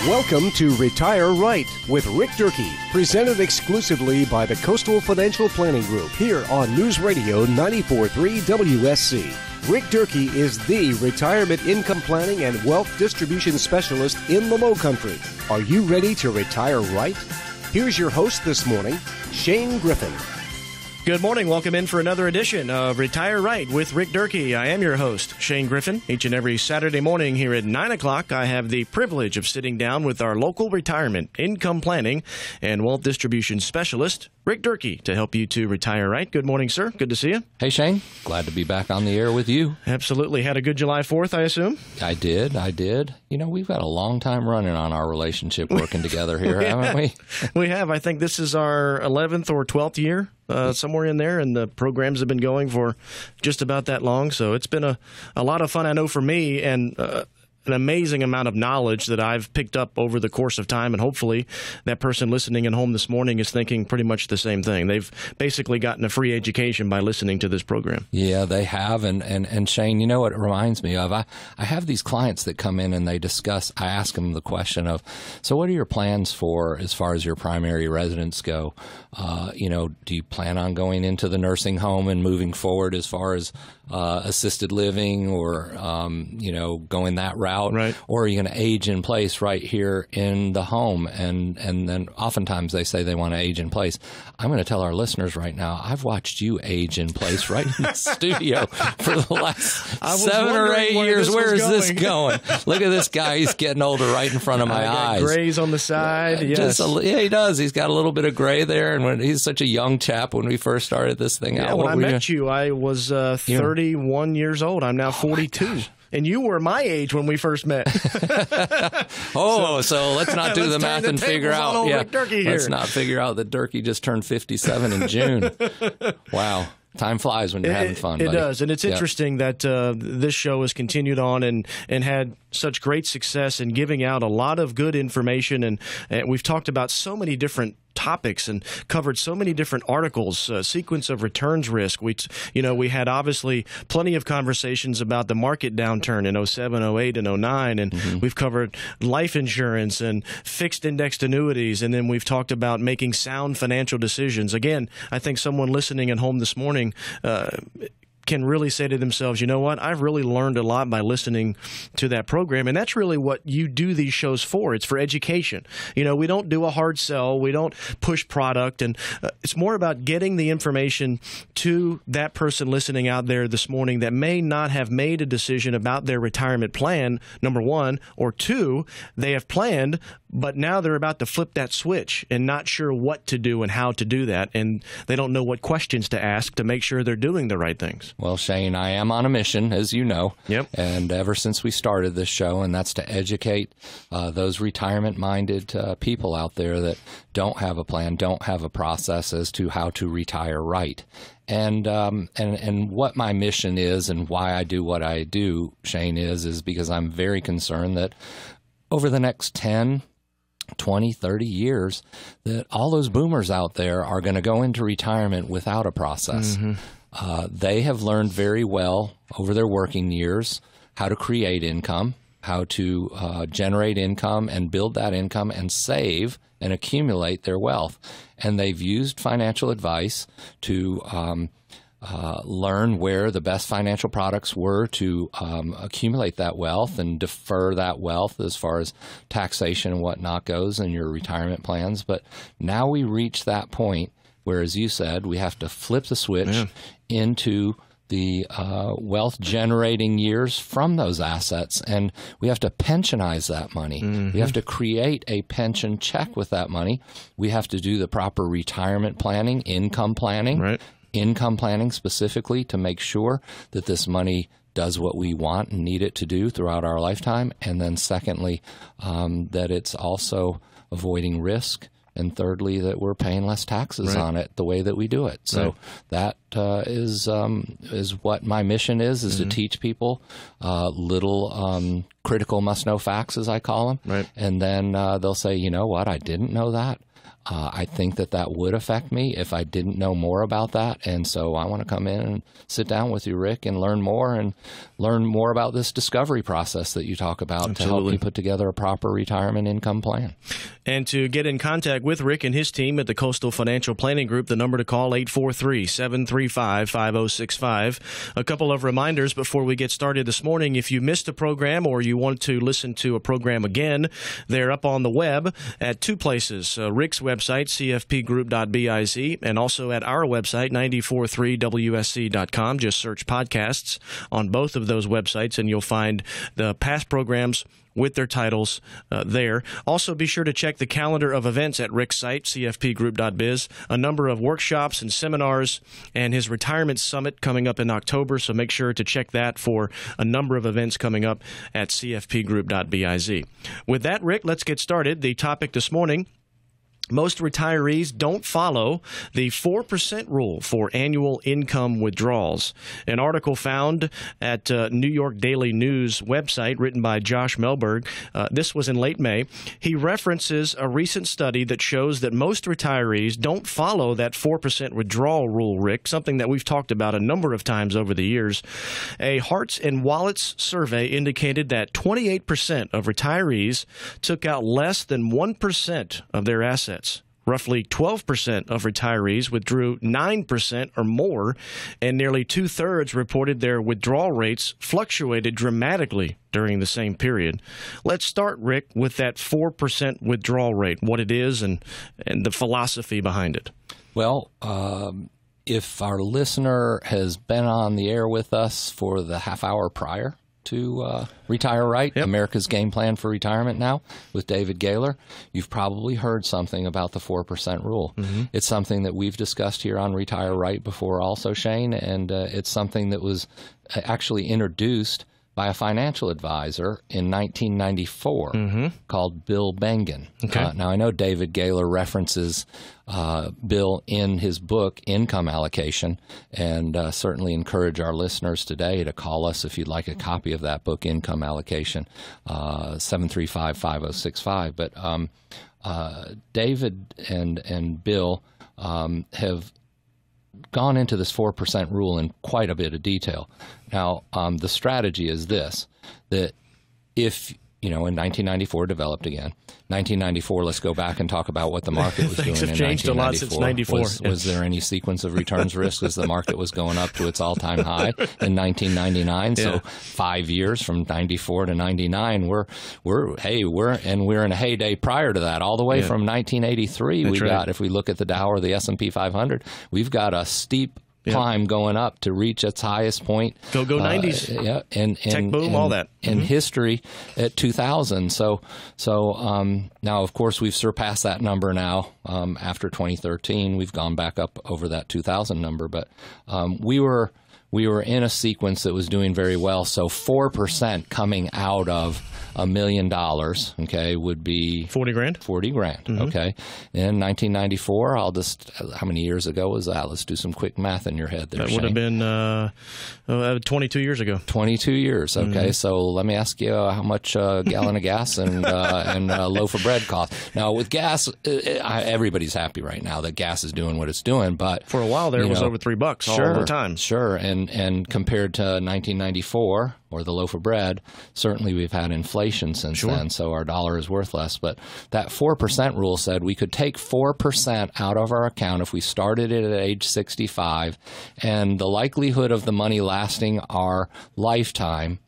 Welcome to Retire Right with Rick Durkee, presented exclusively by the Coastal Financial Planning Group here on News Radio 94.3 WSC. Rick Durkee is the retirement income planning and wealth distribution specialist in the Lowcountry. Are you ready to retire right? Here's your host this morning, Shane Griffin. Good morning. Welcome in for another edition of Retire Right with Rick Durkee. I am your host, Shane Griffin. Each and every Saturday morning here at 9 o'clock, I have the privilege of sitting down with our local retirement, income planning, and wealth distribution specialist, Rick Durkee, to help you to retire right. Good morning, sir. Good to see you. Hey, Shane. Glad to be back on the air with you. Absolutely. Had a good July 4th, I assume? I did. You know, we've got a long time running on our relationship working together here, haven't we? We have. I think this is our 11th or 12th year. Somewhere in there, and the programs have been going for just about that long. So it's been a lot of fun, I know, for me, and an amazing amount of knowledge that I've picked up over the course of time. And hopefully that person listening at home this morning is thinking pretty much the same thing. They've basically gotten a free education by listening to this program. Yeah, they have. And Shane, you know what it reminds me of? I have these clients that come in and they discuss, I ask them the question of, so what are your plans for as far as your primary residence go? Do you plan on going into the nursing home and moving forward as far as assisted living or, going that route? Right. Or are you going to age in place right here in the home? And then oftentimes they say they want to age in place. I'm going to tell our listeners right now, I've watched you age in place right in the studio for the last 7 or 8 years. Where is this going? Look at this guy. He's getting older right in front of my eyes. Grays on the side. Yes. Yeah, he does. He's got a little bit of gray there. And when he's such a young chap when we first started this thing out. When I met you, I was 31 years old. I'm now 42. And you were my age when we first met. So let's not do the math and figure out. Let's not figure out that Durkee just turned 57 in June. Wow. Time flies when you're having fun, buddy. It does, and it's interesting that this show has continued on and had such great success in giving out a lot of good information, and we've talked about so many different topics and covered so many different articles, sequence of returns risk. We had obviously plenty of conversations about the market downturn in 07, 08, and 09, and we've covered life insurance and fixed indexed annuities, and then we've talked about making sound financial decisions. Again, I think someone listening at home this morning can really say to themselves, you know what, I've really learned a lot by listening to that program. And that's really what you do these shows for. It's for education. We don't do a hard sell. We don't push product. And it's more about getting the information to that person listening out there this morning that may not have made a decision about their retirement plan, number one, or two, they have planned, but now they're about to flip that switch and not sure what to do and how to do that. And they don't know what questions to ask to make sure they're doing the right things. Well, Shane, I am on a mission, as you know. Yep. And ever since we started this show, and that's to educate those retirement-minded people out there that don't have a plan, don't have a process as to how to retire right. And what my mission is and why I do what I do, Shane, is because I'm very concerned that over the next 10, 20, 30 years, that all those boomers out there are going to go into retirement without a process. They have learned very well over their working years how to create income, how to generate income and build that income and save and accumulate their wealth. And they've used financial advice to learn where the best financial products were to accumulate that wealth and defer that wealth as far as taxation and whatnot goes in your retirement plans. But now we reach that point where, as you said, we have to flip the switch into the wealth-generating years from those assets, and we have to pensionize that money. We have to create a pension check with that money. We have to do the proper retirement planning, income planning specifically to make sure that this money does what we want and need it to do throughout our lifetime, and then secondly, that it's also avoiding risk, and thirdly, that we're paying less taxes on it the way that we do it. So that is what my mission is to teach people little critical must-know facts, as I call them. And then they'll say, you know what, I didn't know that. I think that would affect me if I didn't know more about that. And so I want to come in and sit down with you, Rick, and learn more about this discovery process that you talk about. Absolutely. To help me put together a proper retirement income plan. And to get in contact with Rick and his team at the Coastal Financial Planning Group, the number to call, 843-735-5065. A couple of reminders before we get started this morning. If you missed a program or you want to listen to a program again, they're up on the web at two places, Rick's website, cfpgroup.biz, and also at our website, 943wsc.com. Just search podcasts on both of those websites, and you'll find the past programs with their titles there. Also, be sure to check the calendar of events at Rick's site, cfpgroup.biz. A number of workshops and seminars, and his retirement summit coming up in October, so make sure to check that for a number of events coming up at cfpgroup.biz. With that, Rick, let's get started. The topic this morning: most retirees don't follow the 4% rule for annual income withdrawals. An article found at New York Daily News website written by Josh Melberg. This was in late May. He references a recent study that shows that most retirees don't follow that 4% withdrawal rule, Rick, something that we've talked about a number of times over the years. A Hearts and Wallets survey indicated that 28% of retirees took out less than 1% of their assets. Roughly 12% of retirees withdrew 9% or more, and nearly two-thirds reported their withdrawal rates fluctuated dramatically during the same period. Let's start, Rick, with that 4% withdrawal rate, what it is and the philosophy behind it. Well, if our listener has been on the air with us for the half hour prior to Retire Right, yep. America's Game Plan for Retirement Now with David Gaylor, you've probably heard something about the 4% rule. Mm-hmm. It's something that we've discussed here on Retire Right before also, Shane, and it's something that was actually introduced by a financial advisor in 1994 mm-hmm. called Bill Bengen. Okay. Now, I know David Gaylor references Bill in his book, Income Allocation, and certainly encourage our listeners today to call us if you'd like a copy of that book, Income Allocation, 735-5065. But David and Bill have gone into this 4% rule in quite a bit of detail. Now, the strategy is this, that if, in 1994 developed again. 1994, let's go back and talk about what the market was doing in 1994. Things have changed a lot since 94. Was there any sequence of returns risk as the market was going up to its all-time high in 1999? Yeah. So 5 years from 94 to 99, we're in a heyday prior to that. All the way from 1983, That's right. got, if we look at the Dow or the S&P 500, we've got a steep climb going up to reach its highest point. Go 90s. And tech boom, all that. In history at 2000. So now, of course, we've surpassed that number now. After 2013, we've gone back up over that 2000 number. But we were in a sequence that was doing very well. So 4% coming out of $1 million, okay, would be 40 grand. 40 grand, mm-hmm. okay. In 1994, how many years ago was that? Let's do some quick math in your head there. That would have been 22 years ago. 22 years, okay. Mm-hmm. So let me ask you how much a gallon of gas and a loaf of bread cost. Now, with gas, everybody's happy right now that gas is doing what it's doing, but for a while there, it was over $3 all the time. Sure, and compared to 1994, or the loaf of bread, certainly we've had inflation since then, so our dollar is worth less. But that 4% rule said we could take 4% out of our account if we started it at age 65, and the likelihood of the money lasting our lifetime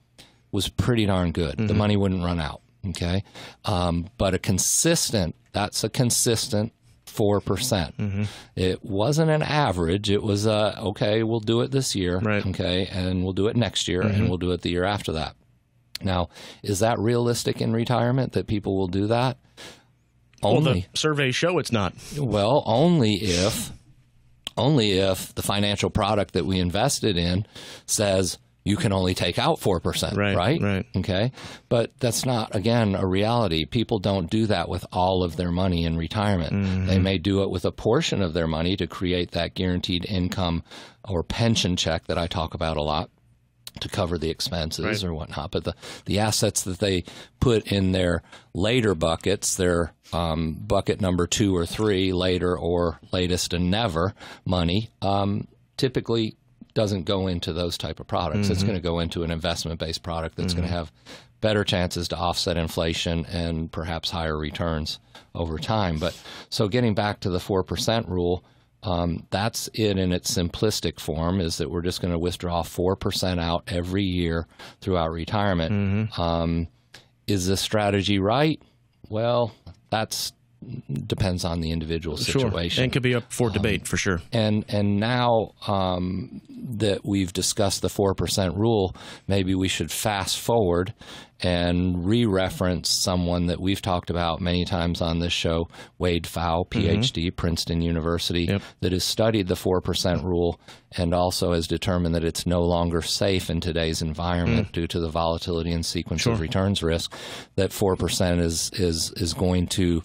was pretty darn good. Mm-hmm. The money wouldn't run out, okay? But that's a consistent 4%. Mm-hmm. It wasn't an average. It was okay, we'll do it this year, right. Okay, and we'll do it next year, mm-hmm. and we'll do it the year after that. Now, is that realistic in retirement that people will do that? The surveys show it's not. Well, only if the financial product that we invested in says you can only take out 4%, right? Okay. But that's not, again, a reality. People don't do that with all of their money in retirement. Mm-hmm. They may do it with a portion of their money to create that guaranteed income or pension check that I talk about a lot. to cover the expenses right. or whatnot. But the assets that they put in their later buckets, their bucket number 2 or 3, later or latest and never money, typically doesn't go into those type of products. Mm-hmm. It's going to go into an investment-based product that's going to have better chances to offset inflation and perhaps higher returns over time. But so getting back to the 4% rule, that's it in its simplistic form, is that we're just going to withdraw 4% out every year throughout retirement. Mm-hmm. Is this strategy right? Well, that's depends on the individual situation. Sure. And could be up for debate for sure. And now that we've discussed the 4% rule, maybe we should fast forward and re-reference someone that we've talked about many times on this show, Wade Pfau, PhD, Princeton University, that has studied the 4% rule and also has determined that it's no longer safe in today's environment due to the volatility and sequence of returns risk, that 4% is going to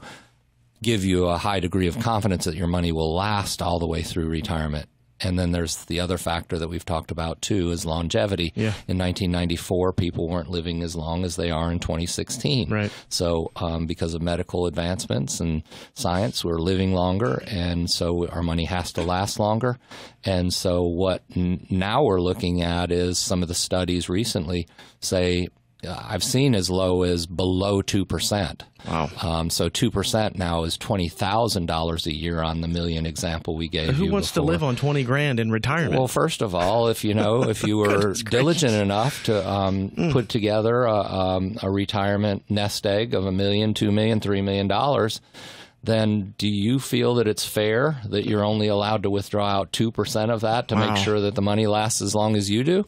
give you a high degree of confidence that your money will last all the way through retirement. And then there's the other factor that we've talked about too, is longevity. Yeah. In 1994, people weren't living as long as they are in 2016. Right. So because of medical advancements and science, we're living longer, and so our money has to last longer. And so what now we're looking at is some of the studies recently say I've seen as low as below 2%. Wow. So 2% now is $20,000 a year on the million example we gave you. Who wants before. to live on $20,000 in retirement? Well, first of all, if you were diligent enough to put together a retirement nest egg of $1 million, $2 million, $3 million, then do you feel that it's fair that you're only allowed to withdraw out 2% of that to make sure that the money lasts as long as you do?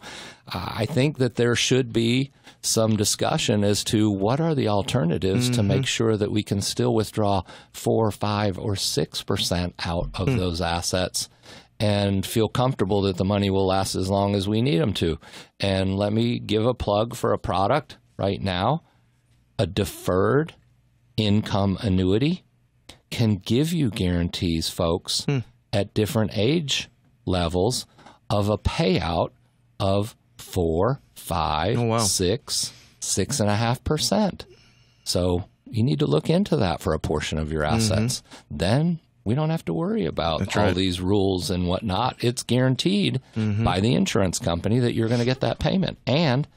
I think that there should be some discussion as to what are the alternatives to make sure that we can still withdraw 4, 5, or 6% out of those assets and feel comfortable that the money will last as long as we need them to. And let me give a plug for a product right now. A deferred income annuity can give you guarantees, folks, at different age levels of a payout of 4, 5, 6, 6.5%. So you need to look into that for a portion of your assets. Then we don't have to worry about all these rules and whatnot. It's guaranteed by the insurance company that you're going to get that payment. And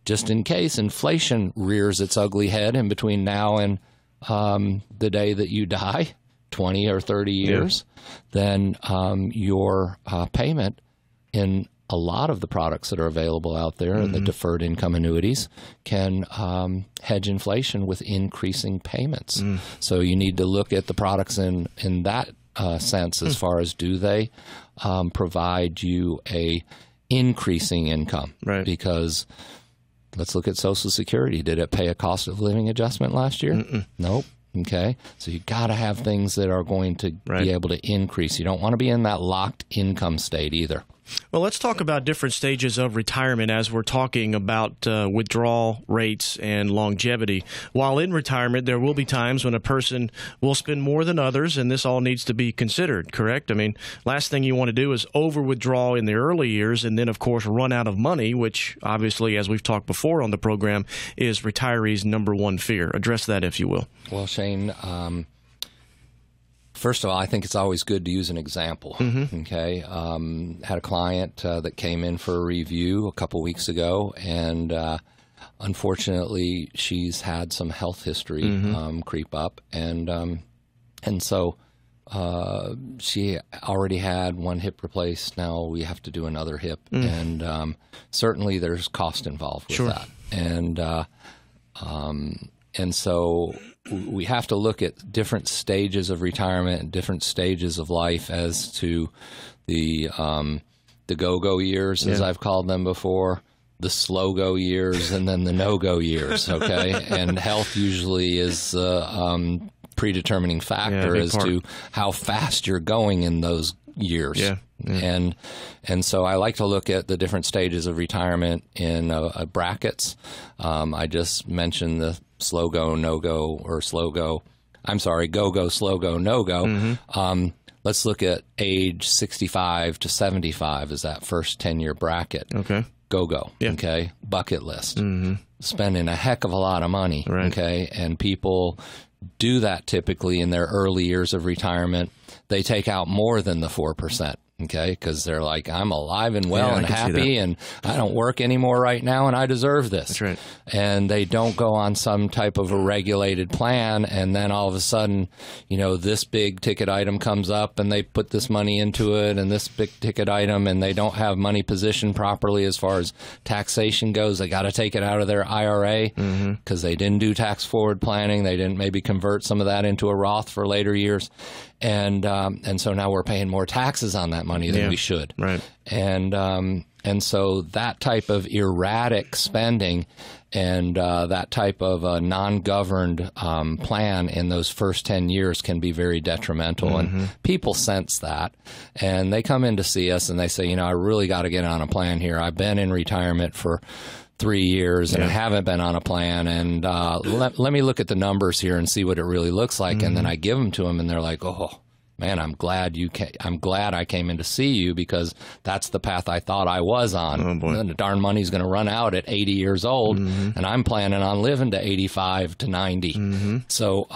just in case inflation rears its ugly head in between now and the day that you die, 20 or 30 years, then your payment in a lot of the products that are available out there, the deferred income annuities, can hedge inflation with increasing payments. So you need to look at the products in that sense as far as do they provide you a increasing income? Right. Because let's look at Social Security. Did it pay a cost of living adjustment last year? Nope. Okay. So you got to have things that are going to be able to increase. You don't want to be in that locked income state either. Well, let's talk about different stages of retirement as we're talking about withdrawal rates and longevity. While in retirement, there will be times when a person will spend more than others, and this all needs to be considered, correct? I mean, last thing you want to do is over-withdraw in the early years and then, of course, run out of money, which obviously, as we've talked before on the program, is retirees' number one fear. Address that, if you will. Well, Shane, first of all, I think it's always good to use an example. Okay, had a client that came in for a review a couple weeks ago, and unfortunately, she's had some health history creep up, and so she already had one hip replaced. Now we have to do another hip, and certainly there's cost involved with that, and so we have to look at different stages of retirement and different stages of life as to the go-go years, as I've called them before, the slow-go years, and then the no-go years, okay? And health usually is a predetermining factor as to how fast you're going in those years. And so I like to look at the different stages of retirement in brackets. I just mentioned the slow go, no go, or go go, slow go, no go. Let's look at age 65 to 75 as that first 10-year bracket. Okay. go-go, Yeah. okay, bucket list, Mm-hmm. spending a heck of a lot of money, Right. okay, and people do that typically in their early years of retirement. They take out more than the 4%. Okay, because they're like, I'm alive and well and happy, and I don't work anymore right now, and I deserve this. That's right. And they don't go on some type of a regulated plan, and then all of a sudden, this big ticket item comes up, and they put this money into it, and this big ticket item, and they don't have money positioned properly as far as taxation goes. They got to take it out of their IRA because they didn't do tax forward planning. They didn't maybe convert some of that into a Roth for later years. And so now we're paying more taxes on that money than we should. Right. And so that type of erratic spending and that type of non-governed plan in those first 10 years can be very detrimental. And people sense that. And they come in to see us and they say, I really got to get on a plan here. I've been in retirement for 3 years and I haven't been on a plan, and let me look at the numbers here and see what it really looks like. And then I give them to them, and they're like, "Oh man, I'm glad I came in to see you, because that's the path I thought I was on. Oh, boy. And the darn money's going to run out at 80 years old, and I'm planning on living to 85 to 90." So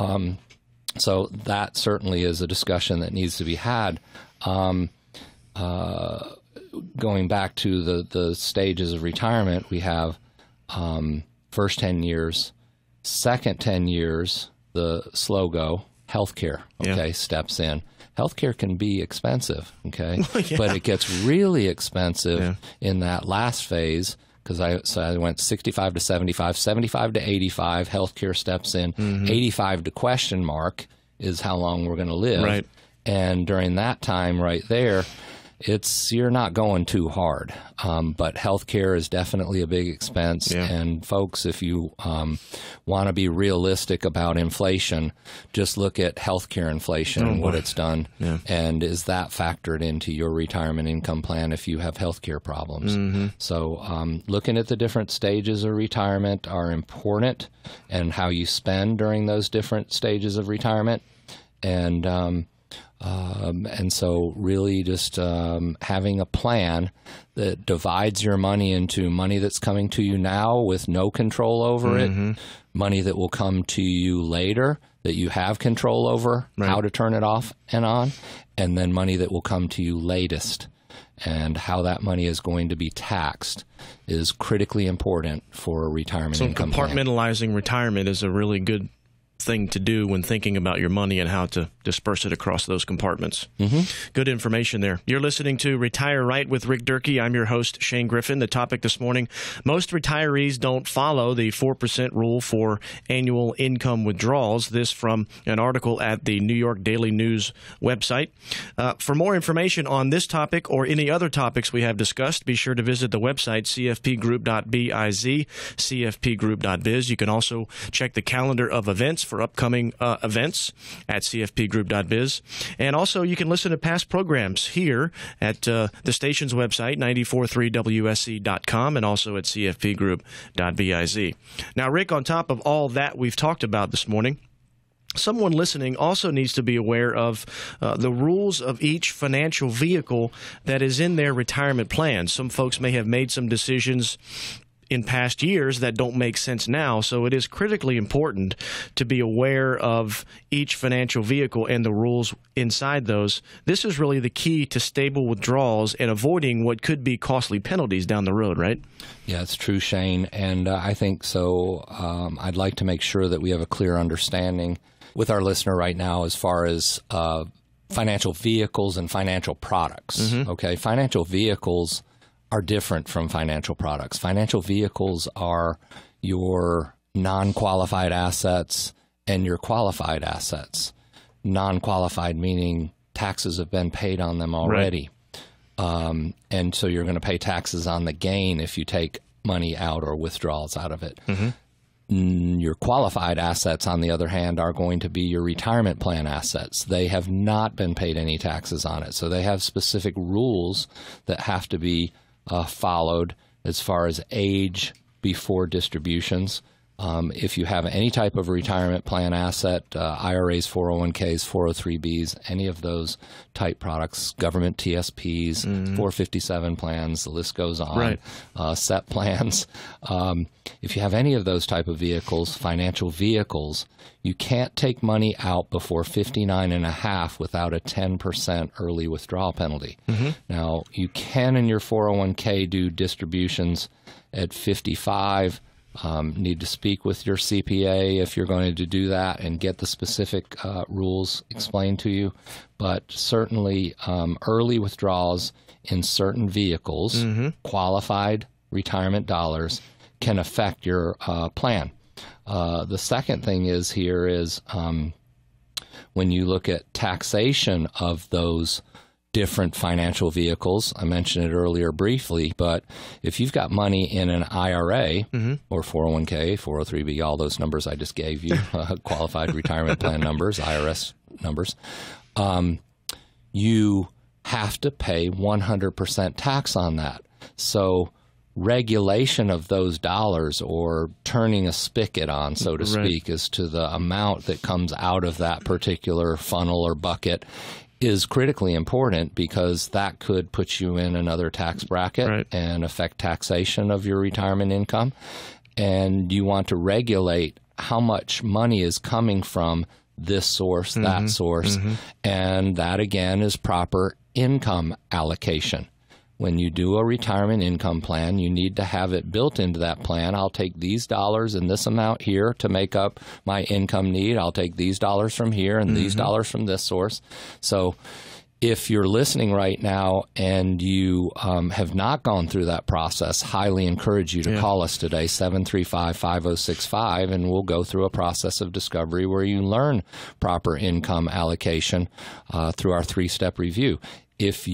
that certainly is a discussion that needs to be had. Going back to the stages of retirement, we have first 10 years, second 10 years, the slow go, healthcare, steps in. Healthcare can be expensive, but it gets really expensive in that last phase, because I went 65 to 75, 75 to 85, healthcare steps in, 85 to question mark is how long we're going to live. Right. And during that time right there, you're not going too hard, but healthcare is definitely a big expense. Yeah. And folks, if you want to be realistic about inflation, just look at healthcare inflation and what it's done, and is that factored into your retirement income plan if you have healthcare problems? So looking at the different stages of retirement are important, and how you spend during those different stages of retirement, and so really just having a plan that divides your money into money that's coming to you now with no control over it, money that will come to you later that you have control over how to turn it off and on, and then money that will come to you latest. And how that money is going to be taxed is critically important for a retirement income plan. So compartmentalizing retirement is a really good thing to do when thinking about your money and how to disperse it across those compartments. Good information there. You're listening to Retire Right with Rick Durkee. I'm your host, Shane Griffin. The topic this morning: most retirees don't follow the 4% rule for annual income withdrawals. This from an article at the New York Daily News website. For more information on this topic or any other topics we have discussed, be sure to visit the website cfpgroup.biz, cfpgroup.biz. You can also check the calendar of events for upcoming events at cfpgroup.biz. And also, you can listen to past programs here at the station's website, 943wsc.com, and also at cfpgroup.biz. Now, Rick, on top of all that we've talked about this morning, someone listening also needs to be aware of the rules of each financial vehicle that is in their retirement plan. Some folks may have made some decisions in past years that don't make sense now, so it is critically important to be aware of each financial vehicle and the rules inside those. This is really the key to stable withdrawals and avoiding what could be costly penalties down the road, right? Yeah, it's true, Shane, and I think so. I'd like to make sure that we have a clear understanding with our listener right now as far as financial vehicles and financial products. Okay, financial vehicles are different from financial products. Financial vehicles are your non-qualified assets and your qualified assets. Non-qualified meaning taxes have been paid on them already. Right. And so you're going to pay taxes on the gain if you take money out or withdrawals out of it. Your qualified assets, on the other hand, are going to be your retirement plan assets. They have not been paid any taxes on it. So they have specific rules that have to be followed as far as age before distributions. If you have any type of retirement plan asset, IRAs, 401ks, 403bs, any of those type products, government TSPs, 457 plans, the list goes on, SEP plans. If you have any of those type of vehicles, financial vehicles, you can't take money out before 59 and a half without a 10% early withdrawal penalty. Now, you can in your 401k do distributions at 55. Need to speak with your CPA if you're going to do that and get the specific rules explained to you. But certainly early withdrawals in certain vehicles, qualified retirement dollars, can affect your plan. The second thing is here is when you look at taxation of those different financial vehicles. I mentioned it earlier briefly, but if you've got money in an IRA or 401k, 403b, all those numbers I just gave you, qualified retirement plan numbers, IRS numbers, you have to pay 100% tax on that. So regulation of those dollars, or turning a spigot on, so to speak, as to the amount that comes out of that particular funnel or bucket, is critically important, because that could put you in another tax bracket and affect taxation of your retirement income. And you want to regulate how much money is coming from this source, that source, and that again is proper income allocation. When you do a retirement income plan, you need to have it built into that plan. I'll take these dollars and this amount here to make up my income need. I'll take these dollars from here and these dollars from this source. So if you're listening right now and you have not gone through that process, highly encourage you to call us today, 735-5065, and we'll go through a process of discovery where you learn proper income allocation through our 3-step review. If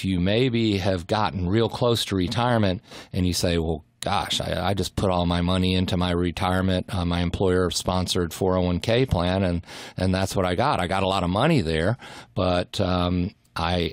you maybe have gotten real close to retirement and you say, well, gosh, I just put all my money into my retirement, my employer-sponsored 401k plan, and that's what I got. I got a lot of money there, but I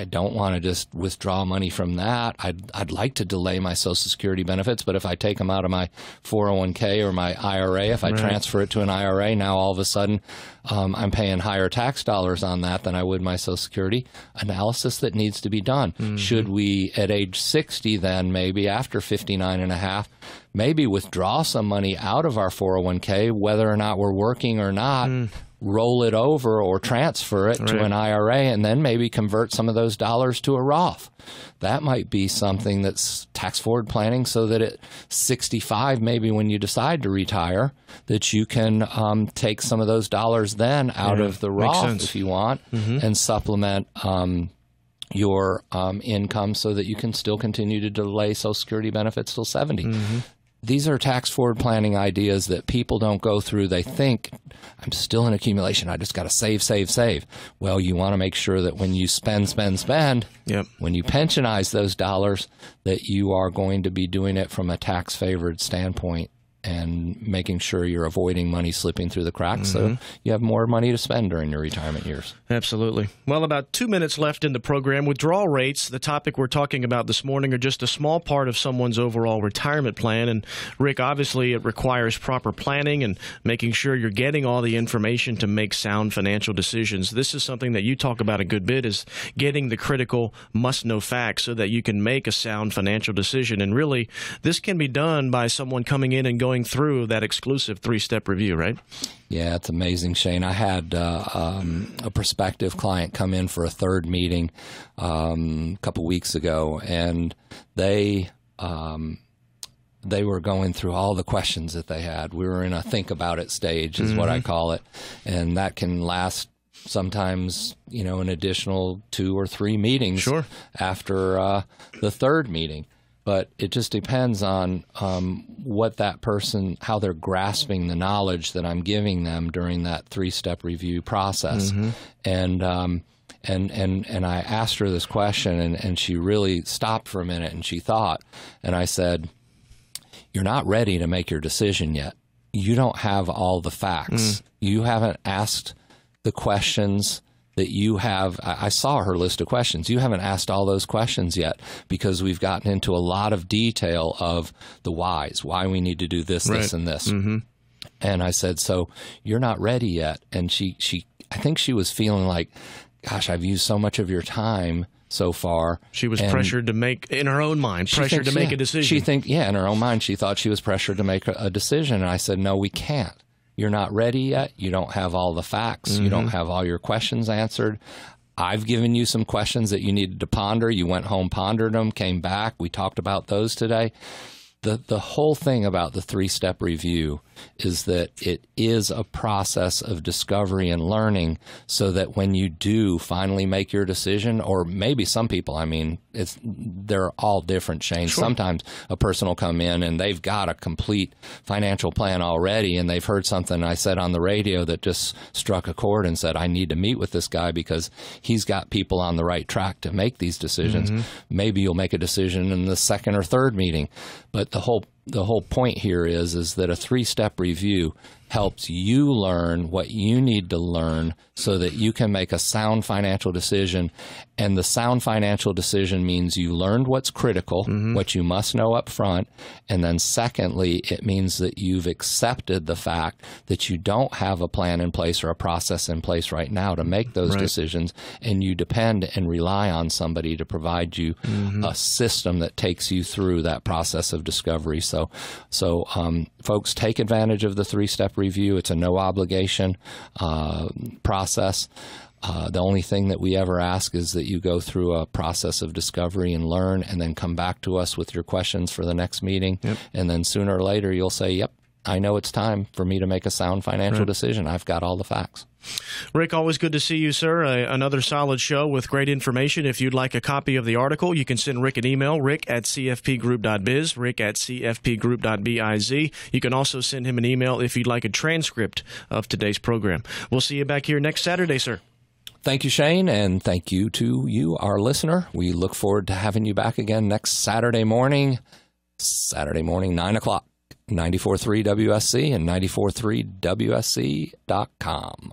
don't want to just withdraw money from that. I'd like to delay my Social Security benefits, but if I take them out of my 401k or my IRA, if I transfer it to an IRA, now all of a sudden I'm paying higher tax dollars on that than I would my Social Security. Analysis that needs to be done. Should we, at age 60 then, maybe after 59 and a half, maybe withdraw some money out of our 401k, whether or not we're working or not, roll it over or transfer it to an IRA, and then maybe convert some of those dollars to a Roth. That might be something that's tax forward planning, so that at 65, maybe when you decide to retire, that you can take some of those dollars then out of the Roth if you want, and supplement your income so that you can still continue to delay Social Security benefits till 70. These are tax forward planning ideas that people don't go through. They think, I'm still in accumulation. I just got to save, save, save. Well, you want to make sure that when you spend, when you pensionize those dollars, that you are going to be doing it from a tax favored standpoint and making sure you're avoiding money slipping through the cracks so you have more money to spend during your retirement years. Absolutely. Well, about 2 minutes left in the program. Withdrawal rates, the topic we're talking about this morning, are just a small part of someone's overall retirement plan. And Rick, obviously it requires proper planning and making sure you're getting all the information to make sound financial decisions. This is something that you talk about a good bit, is getting the critical must-know facts so that you can make a sound financial decision. And really, this can be done by someone coming in and going through that exclusive 3-step review, right? Yeah, it's amazing, Shane. I had a prospective client come in for a third meeting a couple weeks ago, and they were going through all the questions that they had. We were in a think about it stage, is what I call it, and that can last sometimes, an additional 2 or 3 meetings after the third meeting. But it just depends on what that person, how they're grasping the knowledge that I'm giving them during that 3-step review process. And I asked her this question, and she really stopped for a minute and she thought. And I said, "You're not ready to make your decision yet. You don't have all the facts. You haven't asked the questions that you have, I saw her list of questions. You haven't asked all those questions yet because we've gotten into a lot of detail of the whys, why we need to do this, this, and this. And I said, so you're not ready yet. And I think she was feeling like, gosh, I've used so much of your time so far. She was pressured to make, in her own mind, pressured to make a decision. In her own mind, she thought she was pressured to make a decision. And I said, no, we can't. You're not ready yet. You don't have all the facts. You don't have all your questions answered. I've given you some questions that you needed to ponder. You went home, pondered them, came back. We talked about those today. The whole thing about the 3-step review is that it is a process of discovery and learning so that when you do finally make your decision, or maybe some people, I mean, they're all different, Shane. Sure. Sometimes a person will come in and they've got a complete financial plan already and they've heard something I said on the radio that just struck a chord and said, I need to meet with this guy because he's got people on the right track to make these decisions. Maybe you'll make a decision in the second or third meeting. But the whole point here is that a 3-step review helps you learn what you need to learn so that you can make a sound financial decision. And the sound financial decision means you learned what's critical, what you must know up front. And then secondly, it means that you've accepted the fact that you don't have a plan in place or a process in place right now to make those decisions. And you depend and rely on somebody to provide you a system that takes you through that process of discovery. So folks, take advantage of the 3-step review. It's a no obligation process. The only thing that we ever ask is that you go through a process of discovery and learn, and then come back to us with your questions for the next meeting. And then sooner or later you'll say, yep, I know it's time for me to make a sound financial decision. I've got all the facts. Rick, always good to see you, sir. Another solid show with great information. If you'd like a copy of the article, you can send Rick an email, rick@cfpgroup.biz, rick@cfpgroup.biz. You can also send him an email if you'd like a transcript of today's program. We'll see you back here next Saturday, sir. Thank you, Shane, and thank you to you, our listener. We look forward to having you back again next Saturday morning, 9 o'clock. 94.3 WSC and 94.3WSC.com.